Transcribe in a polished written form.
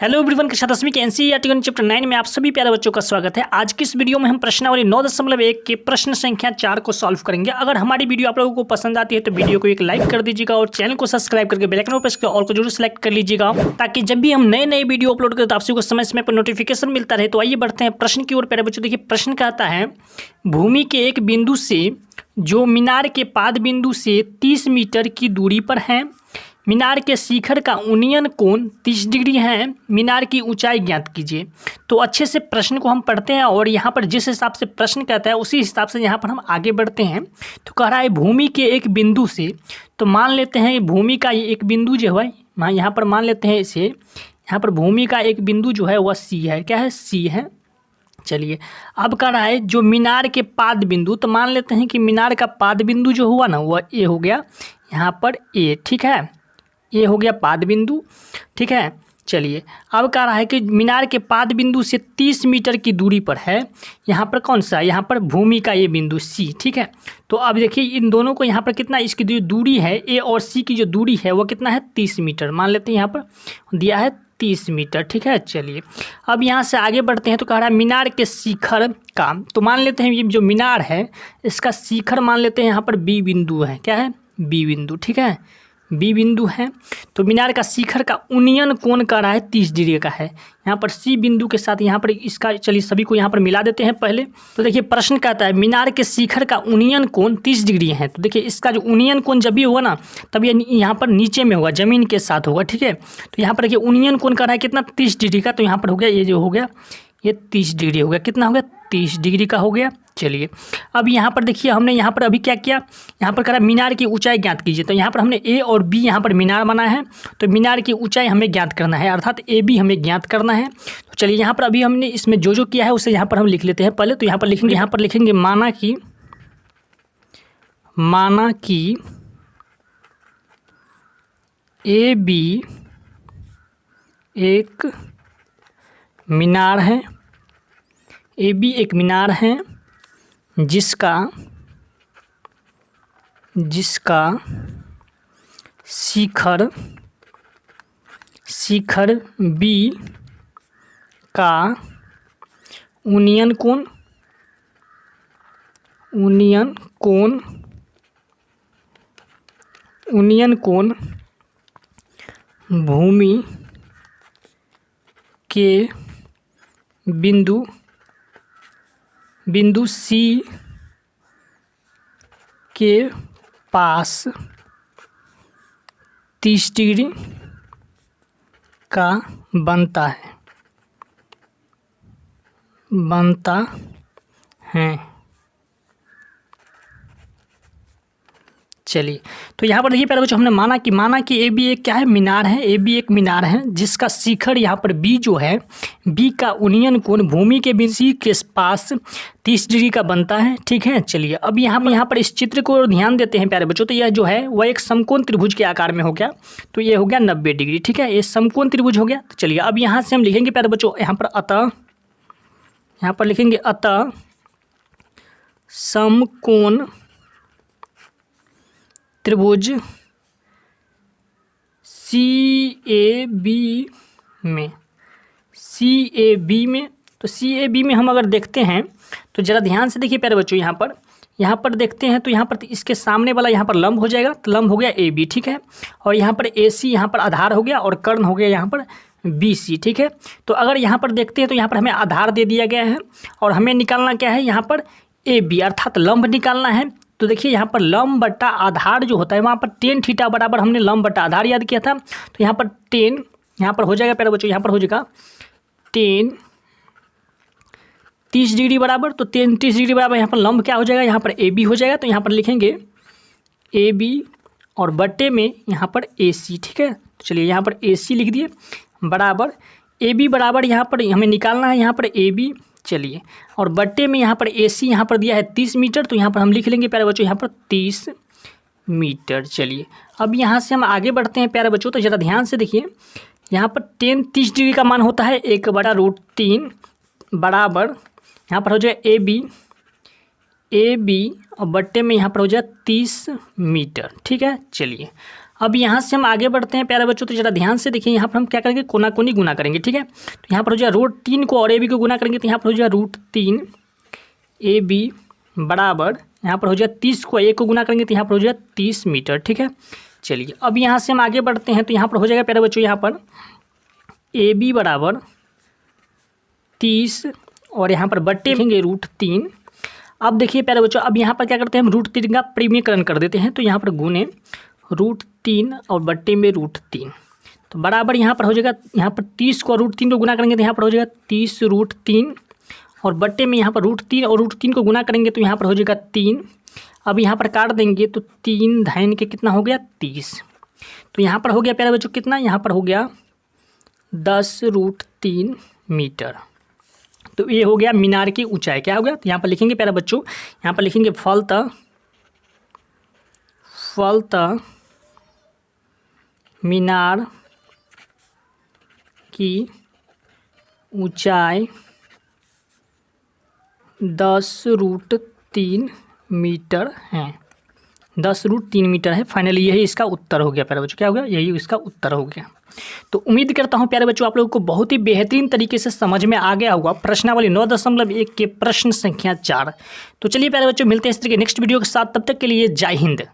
Hello everyone के साथ 10वीं के एनसीईआरटी चैप्टर 9 में आप सभी प्यारे बच्चों का स्वागत है। आज की इस वीडियो में हम प्रश्नावली 9.1 के प्रश्न संख्या 4 को सॉल्व करेंगे। अगर हमारी वीडियो आप लोगों को पसंद आती है तो वीडियो को एक लाइक कर दीजिएगा और चैनल को सब्सक्राइब करके बेल आइकन पर प्रेस कर ऑल को जरूर सेलेक्ट कर लीजिएगा, ताकि जब भी हम नए वीडियो अपलोड करें तो आप सभी को समय समय पर नोटिफिकेशन मिलता रहे। तो आइए बढ़ते हैं प्रश्न की ओर। प्यारे बच्चों देखिए, प्रश्न कहता है भूमि के एक बिंदु से जो मीनार के पाद बिंदु से 30 मीटर की दूरी पर है, मीनार के शिखर का उन्नयन कोण 30 डिग्री है, मीनार की ऊंचाई ज्ञात कीजिए। तो अच्छे से प्रश्न को हम पढ़ते हैं और यहाँ पर जिस हिसाब से प्रश्न कहता है उसी हिसाब से यहाँ पर हम आगे बढ़ते हैं। तो कह रहा है भूमि के एक बिंदु से, तो मान लेते हैं भूमि का एक बिंदु जो है यहाँ पर मान लेते हैं इसे, यहाँ पर भूमि का एक बिंदु जो है वह सी है। क्या है? सी है। चलिए, अब कह रहा है जो मीनार के पाद बिंदु, तो मान लेते हैं कि मीनार का पाद बिंदु जो हुआ ना वह ए हो गया, यहाँ पर ए, ठीक है, ये हो गया पाद बिंदु, ठीक है। चलिए, अब कह रहा है कि मीनार के पाद बिंदु से 30 मीटर की दूरी पर है, यहाँ पर कौन सा, यहाँ पर भूमि का ये बिंदु सी, ठीक है। तो अब देखिए इन दोनों को यहाँ पर कितना, इसकी जो दूरी है ए और सी की जो दूरी है वो कितना है 30 मीटर, मान लेते हैं यहाँ पर दिया है 30 मीटर, ठीक है। चलिए, अब यहाँ से आगे बढ़ते हैं। तो कह रहा है मीनार के शिखर का, तो मान लेते हैं ये जो मीनार है इसका शिखर मान लेते हैं यहाँ पर बी बिंदु है। क्या है? बी बिंदु, ठीक है, बी बिंदु है। तो मीनार का शिखर का उन्नयन कोण का रहा है 30 डिग्री का है। यहाँ पर सी बिंदु के साथ यहाँ पर इसका, चलिए सभी को यहाँ पर मिला देते हैं पहले। तो देखिए प्रश्न कहता है मीनार के शिखर का उन्नयन कोण 30 डिग्री है। तो देखिए इसका जो उन्नयन कोण जब भी होगा ना तब ये यहाँ पर नीचे में होगा, जमीन के साथ होगा, ठीक है। तो यहाँ पर देखिए उन्नयन कोण का रहा है कितना, 30 डिग्री का। तो यहाँ पर हो गया ये जो हो गया ये 30 डिग्री हो गया, कितना हो गया 30 डिग्री का हो गया। चलिए, अब यहाँ पर देखिए हमने यहाँ पर अभी क्या किया, यहाँ पर करा मीनार की ऊंचाई ज्ञात कीजिए। तो यहाँ पर हमने ए और बी यहाँ पर मीनार बना है, तो मीनार की ऊंचाई हमें ज्ञात करना है, अर्थात ए बी हमें ज्ञात करना है। तो चलिए यहाँ पर अभी हमने इसमें जो किया है उसे यहाँ पर हम लिख लेते हैं पहले। तो यहाँ पर लिखेंगे माना कि ए बी एक मीनार है, ए बी एक मीनार है जिसका शिखर बी का उन्नयन कोण भूमि के बिंदु सी के पास 30 डिग्री का बनता है। चलिए, तो यहाँ पर देखिए प्यारे बच्चों हमने माना कि ए बी एक क्या है, मीनार है, ए बी एक मीनार है जिसका शिखर यहाँ पर बी जो है, बी का उन्नयन कोण भूमि के बिंदु सी के पास 30 डिग्री का बनता है, ठीक है। चलिए, अब यहाँ पर इस चित्र को ध्यान देते हैं प्यारे बच्चों। तो यह जो है वह एक समकोण त्रिभुज के आकार में हो गया, तो ये हो गया 90 डिग्री, ठीक है, ये समकोण त्रिभुज हो गया। तो चलिए अब यहाँ से हम लिखेंगे प्यारे बच्चों, यहाँ पर लिखेंगे अतः समकोण त्रिभुज सी ए बी में, तो सी ए बी में हम अगर देखते हैं तो ज़रा ध्यान से देखिए प्यारे बच्चों, यहाँ पर देखते हैं तो यहाँ पर इसके सामने वाला यहाँ पर लंब हो जाएगा, तो लंब हो गया ए बी, ठीक है। और यहाँ पर ए सी यहाँ पर आधार हो गया और कर्ण हो गया यहाँ पर बी सी, ठीक है। तो अगर यहाँ पर देखते हैं तो यहाँ पर हमें आधार दे दिया गया है और हमें निकालना क्या है, यहाँ पर ए बी अर्थात लंब निकालना है। तो देखिए यहाँ पर लंब बट्टा आधार जो होता है वहाँ पर टेन थीटा बराबर हमने लंब बट्टा आधार याद किया था। तो यहाँ पर 10 यहाँ पर हो जाएगा प्यारे बच्चों, यहाँ पर हो जाएगा 10 30 डिग्री बराबर, तो 30 डिग्री बराबर यहाँ पर लंब क्या हो जाएगा, यहाँ पर ए बी हो जाएगा। तो यहाँ पर लिखेंगे ए बी और बट्टे में यहाँ पर ए सी, ठीक है। तो चलिए यहाँ पर ए सी लिख दिए बराबर ए बी बराबर यहाँ पर हमें निकालना है यहाँ पर ए बी, चलिए, और बट्टे में यहाँ पर ए सी यहाँ पर दिया है 30 मीटर, तो यहाँ पर हम लिख लेंगे प्यारे बच्चों यहाँ पर 30 मीटर। चलिए, अब यहाँ से हम आगे बढ़ते हैं प्यारे बच्चों। तो ज़रा ध्यान से देखिए, यहाँ पर 30 डिग्री का मान होता है 1/√3 बराबर यहाँ पर हो जाए ए बी और बट्टे में यहाँ पर हो जाए 30 मीटर, ठीक है। चलिए, अब यहाँ से हम आगे बढ़ते हैं प्यारे बच्चों। तो जरा ध्यान से देखिए, यहाँ पर हम क्या करेंगे, कोना कोनी गुना करेंगे, ठीक है। तो यहाँ पर हो जाएगा √3 को और AB को गुना करेंगे तो यहाँ पर हो जाएगा √3 AB बराबर, यहाँ पर हो जाएगा 30 को A को गुना करेंगे तो यहाँ पर हो जाएगा 30 मीटर, ठीक है। चलिए अब यहाँ से हम आगे बढ़ते हैं तो यहाँ पर हो जाएगा प्यारे बच्चों, यहाँ पर AB बराबर 30 और यहाँ पर बट्टे लिखेंगे √3। अब देखिए प्यारे बच्चों, अब यहाँ पर क्या करते हैं, हम √3 का परिमेयकरण कर देते हैं। तो यहाँ पर गुने √3 और बट्टे में √3, तो बराबर यहाँ पर हो जाएगा, यहाँ पर 30 को √3 को गुना करेंगे तो यहाँ पर हो जाएगा 30 √3 और बट्टे में यहाँ पर √3 और √3 को गुना करेंगे तो यहाँ पर हो जाएगा 3। अब यहाँ पर काट देंगे तो 3 धैन के कितना हो गया 30। तो यहाँ पर हो गया प्यारे बच्चों कितना, यहाँ पर हो गया 10 √3 मीटर। तो ये हो गया मीनार की ऊंचाई। क्या हो गया, तो यहाँ पर लिखेंगे प्यारे बच्चों, यहाँ पर लिखेंगे फलतः मीनार की ऊंचाई 10 √3 मीटर है, 10 √3 मीटर है। फाइनली यही इसका उत्तर हो गया प्यारे बच्चों। क्या हो गया, यही इसका उत्तर हो गया। तो उम्मीद करता हूं प्यारे बच्चों आप लोगों को बहुत ही बेहतरीन तरीके से समझ में आ गया होगा प्रश्नावली 9.1 के प्रश्न संख्या 4। तो चलिए प्यारे बच्चों, मिलते हैं इस तरह के नेक्स्ट वीडियो के साथ, तब तक के लिए जय हिंद।